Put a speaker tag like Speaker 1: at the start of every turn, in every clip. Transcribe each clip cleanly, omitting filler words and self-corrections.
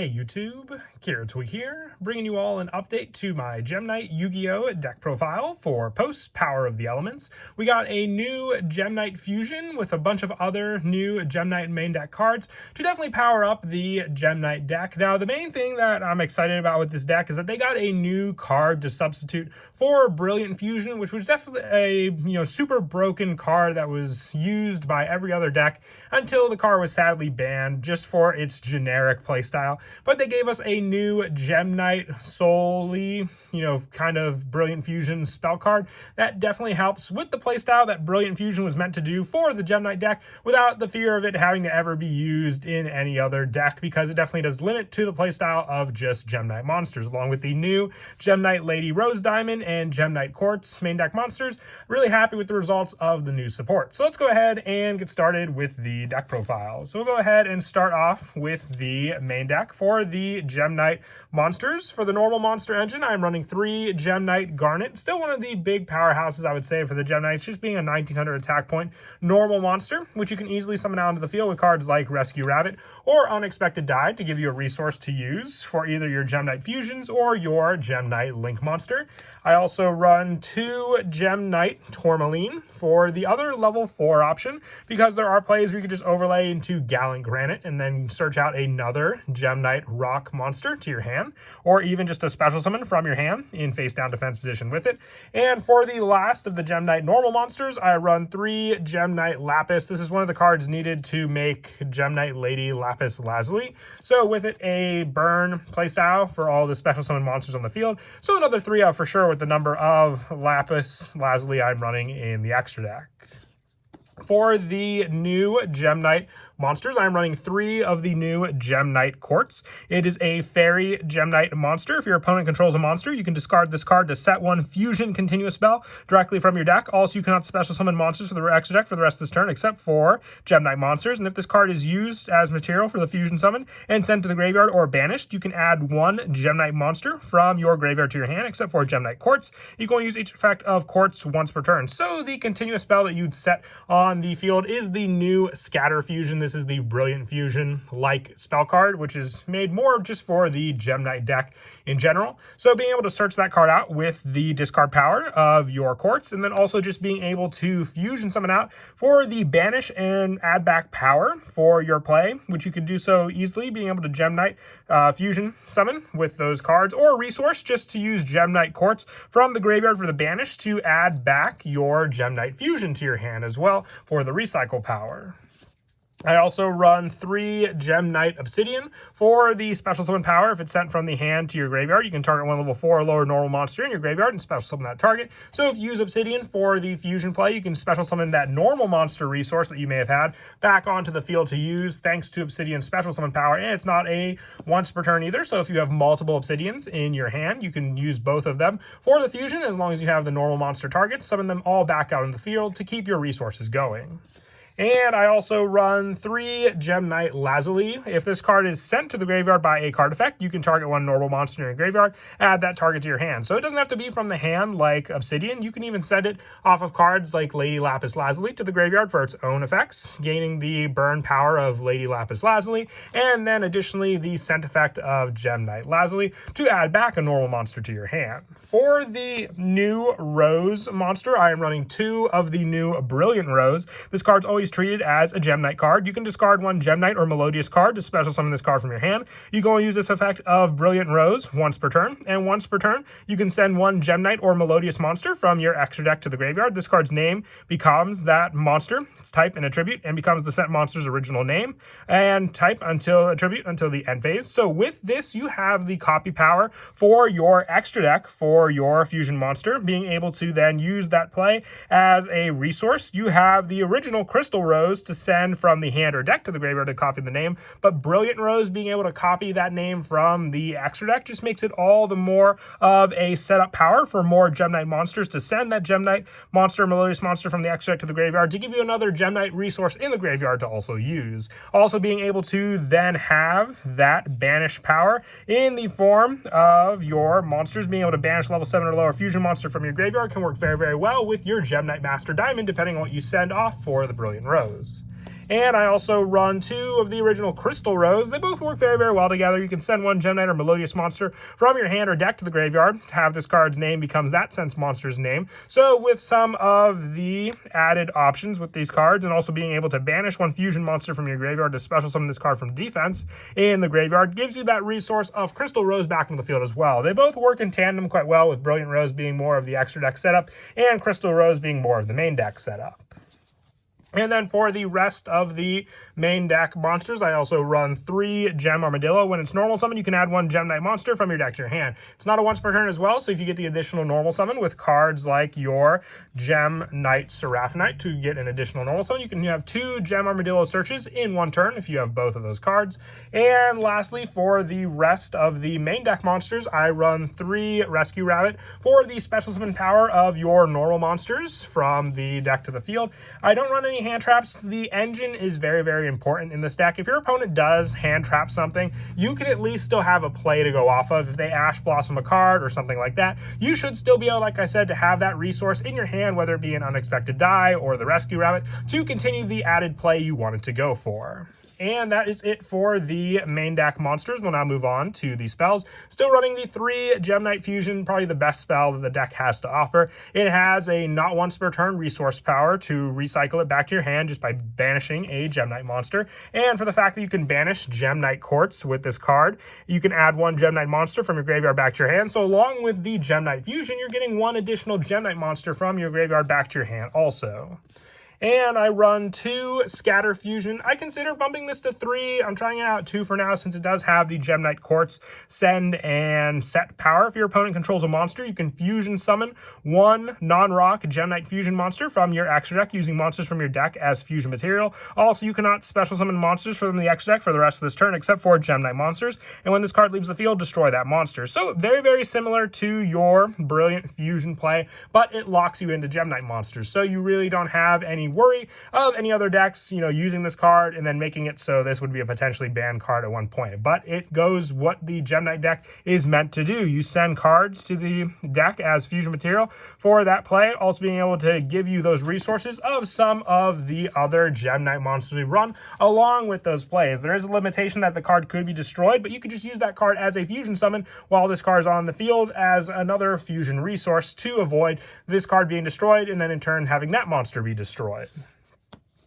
Speaker 1: Hey YouTube, Kiratui here, bringing you all an update to my Gem Knight Yu-Gi-Oh! Deck profile for post-Power of the Elements. We got a new Gem Knight fusion with a bunch of other new Gem Knight main deck cards to definitely power up the Gem Knight deck. Now, the main thing that I'm excited about with this deck is that they got a new card to substitute for Brilliant Fusion, which was definitely a super broken card that was used by every other deck until the card was sadly banned just for its generic playstyle. But they gave us a new Gem Knight solely, kind of Brilliant Fusion spell card that definitely helps with the playstyle that Brilliant Fusion was meant to do for the Gem Knight deck without the fear of it having to ever be used in any other deck, because it definitely does limit to the playstyle of just Gem Knight monsters, along with the new Gem Knight Lady Rose Diamond and Gem Knight Quartz main deck monsters. Really happy with the results of the new support. So let's go ahead and get started with the deck profile. So we'll go ahead and start off with the main deck for the Gem Knight monsters. For the normal monster engine, I'm running 3 Gem Knight Garnet. Still one of the big powerhouses, I would say, for the Gem Knights, just being a 1900 attack point normal monster, which you can easily summon out into the field with cards like Rescue Rabbit or Unexpected Die to give you a resource to use for either your Gem Knight fusions or your Gem Knight Link monster. I also run 2 Gem Knight Tourmaline for the other level 4 option, because there are plays where you could just overlay into Gallant Granite and then search out another Gem Knight Rock monster to your hand, or even just a special summon from your hand in face down defense position with it. And for the last of the Gem Knight normal monsters, I run 3 Gem Knight Lapis. This is one of the cards needed to make Gem Knight Lady Lapis Lazuli. So with it, a burn playstyle for all the special summon monsters on the field. So another 3 out for sure with the number of Lapis Lazuli I'm running in the extra deck. For the new Gem Knight monsters, I'm running 3 of the new Gem Knight Quartz. It is a fairy Gem Knight monster. If your opponent controls a monster, you can discard this card to set 1 fusion continuous spell directly from your deck. Also, you cannot special summon monsters for the extra deck for the rest of this turn, except for Gem Knight monsters. And if this card is used as material for the fusion summon and sent to the graveyard or banished, you can add 1 Gem Knight monster from your graveyard to your hand, except for Gem Knight Quartz. You can only use each effect of Quartz once per turn. So the continuous spell that you'd set on the field is the new Scatter Fusion. This is the Brilliant Fusion-like spell card, which is made more just for the Gem Knight deck in general. So being able to search that card out with the discard power of your Quartz, and then also just being able to fusion summon out for the banish and add back power for your play, which you can do so easily, being able to Gem Knight fusion summon with those cards, or resource just to use Gem Knight Quartz from the graveyard for the banish to add back your Gem Knight fusion to your hand as well for the recycle power. I also run 3 Gem Knight Obsidian for the special summon power. If it's sent from the hand to your graveyard, you can target 1 level 4 or lower normal monster in your graveyard and special summon that target. So if you use Obsidian for the fusion play, you can special summon that normal monster resource that you may have had back onto the field to use thanks to Obsidian special summon power. And it's not a once per turn either, so if you have multiple Obsidians in your hand, you can use both of them for the fusion as long as you have the normal monster targets. Summon them all back out in the field to keep your resources going. And I also run 3 Gem Knight Lazuli. If this card is sent to the graveyard by a card effect, you can target 1 normal monster in your graveyard, add that target to your hand. So it doesn't have to be from the hand like Obsidian. You can even send it off of cards like Lady Lapis Lazuli to the graveyard for its own effects, gaining the burn power of Lady Lapis Lazuli, and then additionally the sent effect of Gem Knight Lazuli to add back a normal monster to your hand. For the new Rose monster, I am running 2 of the new Brilliant Rose. This card's always treated as a Gem Knight card. You can discard 1 Gem Knight or Melodious card to special summon this card from your hand. You can only use this effect of Brilliant Rose once per turn, and once per turn you can send 1 Gem Knight or Melodious monster from your extra deck to the graveyard. This card's name becomes that monster, its type and attribute, and becomes the sent monster's original name and type until attribute until the end phase. So with this, you have the copy power for your extra deck for your fusion monster, being able to then use that play as a resource. You have the original Crystal Rose to send from the hand or deck to the graveyard to copy the name, but Brilliant Rose being able to copy that name from the extra deck just makes it all the more of a setup power for more Gem Knight monsters to send that Gem Knight monster, Melodious monster from the extra deck to the graveyard to give you another Gem Knight resource in the graveyard to also use. Also being able to then have that banish power in the form of your monsters. Being able to banish level 7 or lower fusion monster from your graveyard can work very, very well with your Gem Knight Master Diamond, depending on what you send off for the Brilliant Rose. And I also run 2 of the original Crystal Rose. They both work very, very well together. You can send one Gem Knight or Melodious Monster from your hand or deck to the graveyard to have this card's name becomes that Sense Monster's name. So with some of the added options with these cards, and also being able to banish one fusion monster from your graveyard to special summon this card from defense in the graveyard, gives you that resource of Crystal Rose back into the field as well. They both work in tandem quite well, with Brilliant Rose being more of the extra deck setup and Crystal Rose being more of the main deck setup. And then for the rest of the main deck monsters, I also run 3 Gem Armadillo. When it's normal summon, you can add 1 Gem Knight monster from your deck to your hand. It's not a once per turn as well, so if you get the additional normal summon with cards like your Gem Knight Seraphonite to get an additional normal summon, you can have 2 Gem Armadillo searches in 1 turn if you have both of those cards. And lastly, for the rest of the main deck monsters, I run 3 Rescue Rabbit for the special summon power of your normal monsters from the deck to the field. I don't run any hand traps. The engine is very, very important in this deck. If your opponent does hand trap something, you can at least still have a play to go off of. If they Ash Blossom a card or something like that, you should still be able, like I said, to have that resource in your hand, whether it be an Unexpected Die or the Rescue Rabbit, to continue the added play you wanted to go for. And that is it for the main deck monsters. We'll now move on to the spells. Still running the 3 Gem Knight Fusion, probably the best spell that the deck has to offer. It has a not once per turn resource power to recycle it back to your hand just by banishing a Gem Knight monster. And for the fact that you can banish Gem Knight Quartz with this card, you can add 1 Gem Knight monster from your graveyard back to your hand. So along with the Gem Knight Fusion, you're getting 1 additional Gem Knight monster from your graveyard back to your hand also. And I run 2 Scatter Fusion. I consider bumping this to 3. I'm trying it out 2 for now, since it does have the Gem Knight Quartz send and set power. If your opponent controls a monster, you can fusion summon 1 non-rock Gem Knight Fusion monster from your extra deck using monsters from your deck as fusion material. Also, you cannot special summon monsters from the extra deck for the rest of this turn except for Gem Knight monsters. And when this card leaves the field, destroy that monster. So very, very similar to your Brilliant Fusion play, but it locks you into Gem Knight monsters. So you really don't have any worry of any other decks, using this card and then making it so this would be a potentially banned card at one point. But it goes what the Gem Knight deck is meant to do. You send cards to the deck as fusion material for that play, also being able to give you those resources of some of the other Gem Knight monsters we run along with those plays. There is a limitation that the card could be destroyed, but you could just use that card as a fusion summon while this card is on the field as another fusion resource to avoid this card being destroyed and then in turn having that monster be destroyed.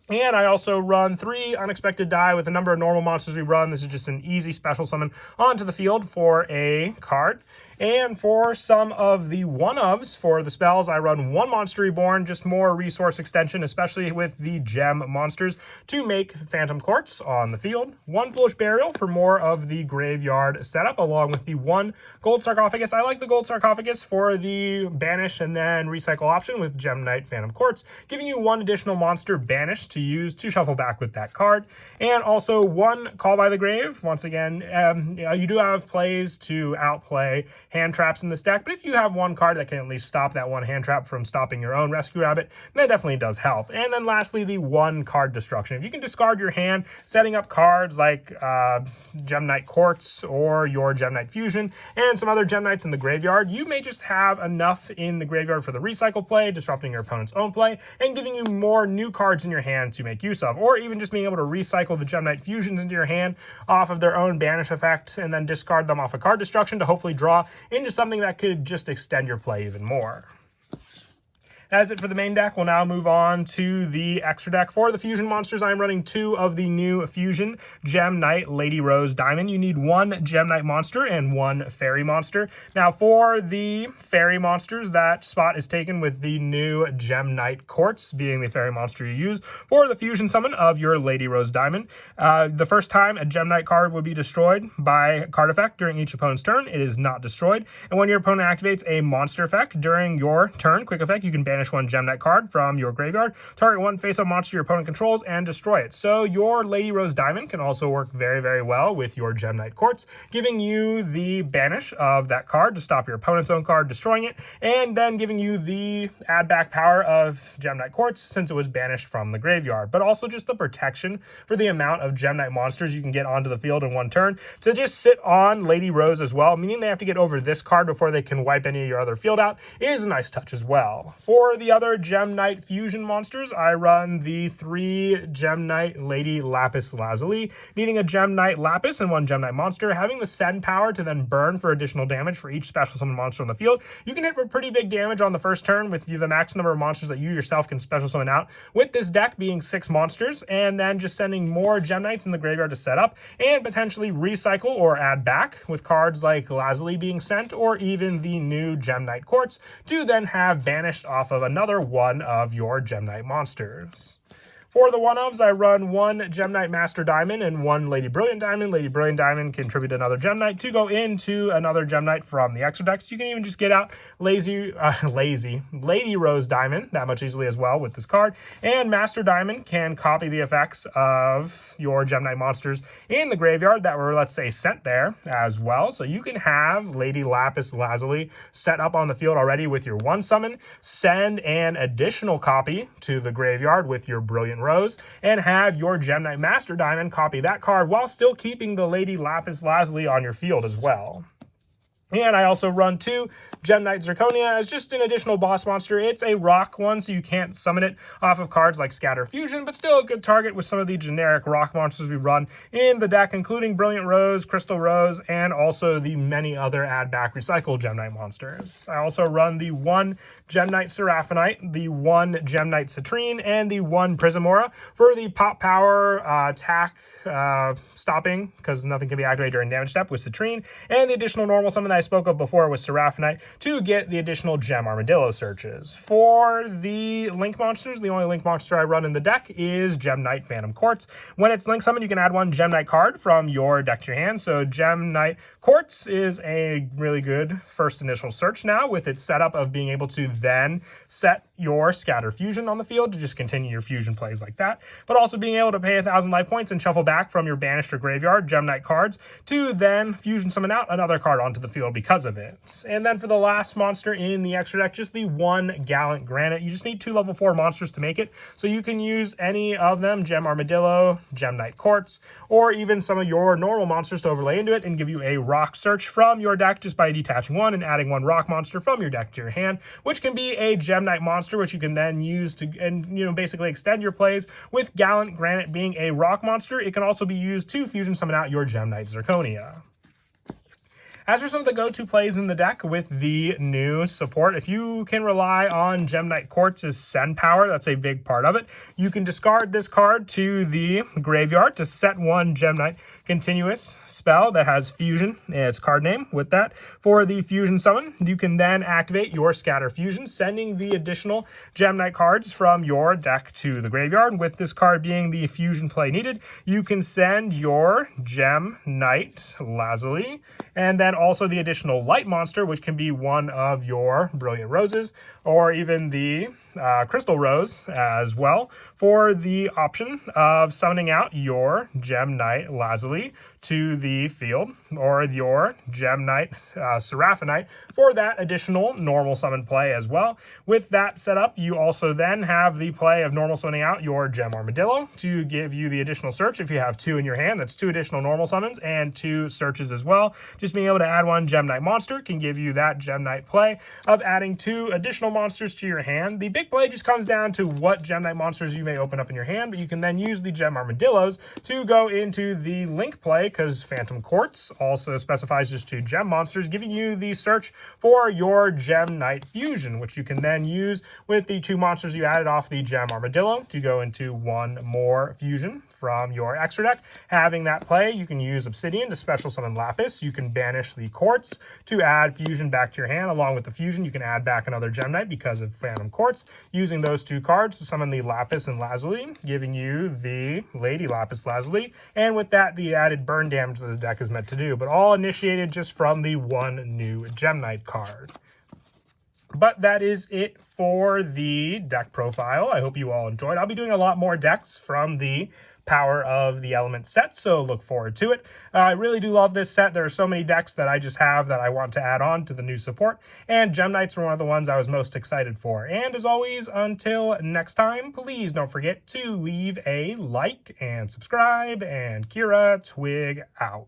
Speaker 1: And I also run 3 Unexpected Die with a number of normal monsters we run. This is just an easy special summon onto the field for a card. And for some of the one-ofs for the spells, I run 1 Monster Reborn, just more resource extension, especially with the gem monsters, to make Phantom Quartz on the field. 1 Foolish Burial for more of the graveyard setup, along with the 1 Gold Sarcophagus. I like the Gold Sarcophagus for the banish and then recycle option with Gem Knight Phantom Quartz, giving you 1 additional monster banished to use to shuffle back with that card. And also 1 Call by the Grave. Once again, you do have plays to outplay hand traps in this deck, but if you have 1 card that can at least stop that 1 hand trap from stopping your own Rescue Rabbit, that definitely does help. And then lastly, the 1 card destruction. If you can discard your hand, setting up cards like Gem Knight Quartz or your Gem Knight Fusion and some other Gem Knights in the graveyard, you may just have enough in the graveyard for the recycle play, disrupting your opponent's own play, and giving you more new cards in your hand to make use of, or even just being able to recycle the Gem Knight Fusions into your hand off of their own banish effect and then discard them off of card destruction to hopefully draw into something that could just extend your play even more. That's it for the main deck. We'll now move on to the extra deck. For the fusion monsters, I'm running 2 of the new fusion Gem Knight Lady Rose Diamond. You need 1 Gem Knight monster and 1 fairy monster. Now for the fairy monsters, that spot is taken with the new Gem Knight Quartz being the fairy monster you use for the fusion summon of your Lady Rose Diamond. The first time a Gem Knight card would be destroyed by card effect during each opponent's turn, it is not destroyed. And when your opponent activates a monster effect during your turn, quick effect, you can banish 1 Gem Knight card from your graveyard, target 1 face-up monster your opponent controls, and destroy it. So your Lady Rose Diamond can also work very, very well with your Gem Knight Quartz, giving you the banish of that card to stop your opponent's own card destroying it, and then giving you the add back power of Gem Knight Quartz since it was banished from the graveyard, but also just the protection for the amount of Gem Knight monsters you can get onto the field in 1 turn to just sit on Lady Rose as well, meaning they have to get over this card before they can wipe any of your other field out, is a nice touch as well. For For the other Gem Knight fusion monsters, I run the 3 Gem Knight Lady Lapis Lazuli, needing a Gem Knight Lapis and 1 Gem Knight monster, having the send power to then burn for additional damage for each special summon monster on the field. You can hit for pretty big damage on the first turn with the max number of monsters that you yourself can special summon out, with this deck being 6 monsters, and then just sending more Gem Knights in the graveyard to set up, and potentially recycle or add back with cards like Lazuli being sent, or even the new Gem Knight Quartz, to then have banished off of another one of your Gem Knight monsters. For the one-ofs, I run 1 Gem Knight Master Diamond and 1 Lady Brilliant Diamond. Lady Brilliant Diamond contribute another Gem Knight to go into another Gem Knight from the extra decks. You can even just get out Lady Rose Diamond that much easily as well with this card. And Master Diamond can copy the effects of your Gem Knight monsters in the graveyard that were, let's say, sent there as well. So you can have Lady Lapis Lazuli set up on the field already with your 1 summon, send an additional copy to the graveyard with your Brilliant Rose, and have your Gem Knight Master Diamond copy that card while still keeping the Lady Lapis Lazuli on your field as well. And I also run 2 Gem Knight Zirconia as just an additional boss monster. It's a rock one, so you can't summon it off of cards like Scatter Fusion, but still a good target with some of the generic rock monsters we run in the deck, including Brilliant Rose, Crystal Rose, and also the many other add-back recycled Gem Knight monsters. I also run the 1 Gem Knight Seraphinite, the 1 Gem Knight Citrine, and the 1 Prismora for the pop power attack stopping, because nothing can be activated during damage step with Citrine, and the additional normal summon that I spoke of before with Seraphinite to get the additional Gem Armadillo searches. For the Link monsters, the only Link monster I run in the deck is Gem Knight Phantom Quartz. When it's Link summoned, you can add 1 Gem Knight card from your deck to your hand. So Gem Knight Quartz is a really good first initial search now, with its setup of being able to then set your Scatter Fusion on the field to just continue your fusion plays like that, but also being able to pay 1,000 life points and shuffle back from your banished or graveyard Gem Knight cards to then fusion summon out another card onto the field because of it. And then for the last monster in the extra deck, just the 1 Gallant Granite. You just need 2 level 4 monsters to make it, so you can use any of them, Gem Armadillo, Gem Knight Quartz, or even some of your normal monsters to overlay into it and give you a rock search from your deck just by detaching 1 and adding 1 rock monster from your deck to your hand, which can be a Gem Knight monster, which you can then use to, and basically extend your plays with Gallant Granite being a rock monster. It can also be used to fusion summon out your Gem Knight Zirconia. As for some of the go-to plays in the deck with the new support, if you can rely on Gem Knight Quartz's send power, that's a big part of it. You can discard this card to the graveyard to set 1 Gem Knight Continuous spell that has Fusion in its card name. With that, for the Fusion summon, you can then activate your Scatter Fusion, sending the additional Gem Knight cards from your deck to the graveyard. With this card being the Fusion play needed, you can send your Gem Knight Lazuli, and then also the additional Light monster, which can be one of your Brilliant Roses, or even the Crystal Rose as well, for the option of summoning out your Gem Knight Lazuli to the field, or your Gem Knight Seraphinite for that additional normal summon play as well. With that set up, you also then have the play of normal summoning out your Gem Armadillo to give you the additional search. If you have 2 in your hand, that's 2 additional normal summons and 2 searches as well. Just being able to add 1 Gem Knight monster can give you that Gem Knight play of adding 2 additional monsters to your hand. The big play just comes down to what Gem Knight monsters you may open up in your hand, but you can then use the Gem Armadillos to go into the Link play, because Phantom Quartz also specifies just 2 gem monsters, giving you the search for your Gem Knight Fusion, which you can then use with the 2 monsters you added off the Gem Armadillo to go into 1 more fusion from your extra deck. Having that play, you can use Obsidian to special summon Lapis. You can banish the Quartz to add Fusion back to your hand. Along with the Fusion, you can add back another Gem Knight because of Phantom Quartz, using those 2 cards to summon the Lapis and Lazuli, giving you the Lady Lapis Lazuli, and with that, the added burn damage that the deck is meant to do, but all initiated just from the 1 new Gem Knight card. But that is it for the deck profile. I hope you all enjoyed. I'll be doing a lot more decks from the Power of the Elements set, so look forward to it. I really do love this set. There are so many decks that I just have that I want to add on to the new support, and Gem Knights were one of the ones I was most excited for. And as always, until next time, please don't forget to leave a like and subscribe, and Kira Twig out.